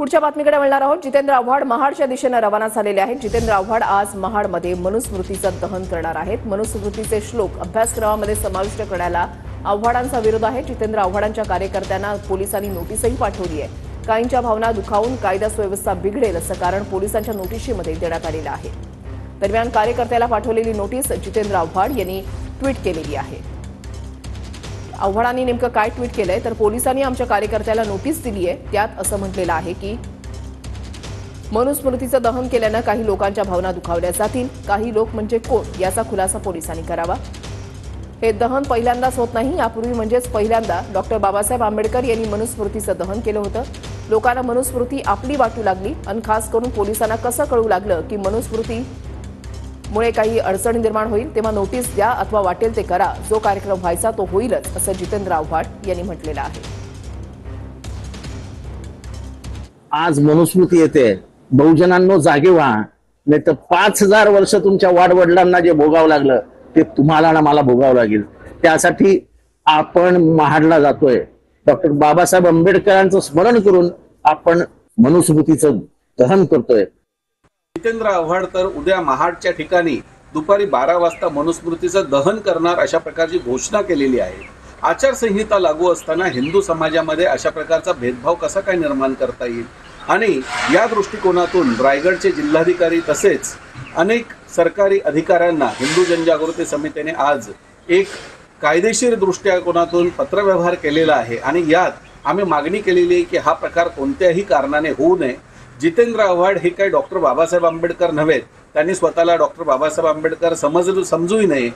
पुढच्या बातमीकडे वळणार आहोत। जितेंद्र आव्हाड महाडच्या दिशेने रवाना झालेले आहेत। जितेंद्र आव्हाड आज महाडमध्ये मनुस्मृतीचं दहन करणार आहेत। मनुस्मृतीचे श्लोक अभ्यासक्रमामध्ये समाविष्ट करण्याला आव्हाडांचा विरोध आहे। जितेंद्र आव्हाडांच्या कार्यकर्त्यांना पोलिसांनी नोटीसही पाठवली आहे। काहींच्या भावना दुखावून कायदा सुव्यवस्था बिघडेल असं कारण पोलिसांच्या नोटीसमध्ये देण्यात आलेलं आहे। दरम्यान कार्यकर्त्याला पाठवलेली नोटीस जितेंद्र आव्हाड यांनी ट्विट केलेली आहे। आव्हाडांनी नेमकं काय ट्विट केलंय तर पोलिसांनी आमच्या कार्यकर्त्याला नोटीस दिली आहे। त्यात असं म्हटलेलं आहे की मनुस्मृतीचं दहन केल्यानं काही लोकांच्या भावना दुखावल्या जातील। काही लोक म्हणजे कोण याचा खुलासा पोलिसांनी करावा। हे दहन पहिल्यांदाच होत नाही। यापूर्वी म्हणजेच पहिल्यांदा डॉक्टर बाबासाहेब आंबेडकर यांनी मनुस्मृतीचं दहन केलं होतं। लोकांना मनुस्मृती आपली वाटू लागली आणि खास करून पोलिसांना कसं कळू लागलं की मनुस्मृतीमुळे काही अडचणी निर्माण होईल तेव्हा नोटीस द्या अथवा वाटेल ते करा। जो कार्यक्रम व्हायचा तो होईलच असं जितेंद्र आव्हाड यांनी म्हटलेलं आहे। आज मनुस्मृती येते, बहुजनांनो जागे व्हा, नाही तर 5000 वर्ष तुमच्या वाडवडिलांना जे भोगावं लागलं ते तुम्हाला ना मला भोगावं लागेल। त्यासाठी आपण महाडला जातोय। डॉक्टर बाबासाहेब आंबेडकरांचं स्मरण करून आपण मनुस्मृतीचं दहन करतोय। जितेंद्र आव्हाड तर उद्या महाडच्या ठिकाणी दुपारी 12 वाजता मनुस्मृतीचं दहन करणार अशा प्रकारची घोषणा केलेली आहे। आचारसंहिता लागू असताना हिंदू समाजामध्ये अशा प्रकारचा भेदभाव कसा काय निर्माण करता येईल आणि या दृष्टिकोनातून रायगडचे जिल्हाधिकारी तसेच अनेक सरकारी अधिकाऱ्यांना हिंदू जनजागृती समितीने आज एक कायदेशीर दृष्टिकोनातून पत्रव्यवहार केलेला आहे आणि यात आम्ही मागणी केलेली आहे की हा प्रकार कोणत्याही कारणाने होऊ नये। जितेंद्र आव्हाड हे काही डॉक्टर बाबासाहेब आंबेडकर नव्हेत, त्यांनी स्वतःला डॉक्टर बाबासाहेब आंबेडकर समजूही नये।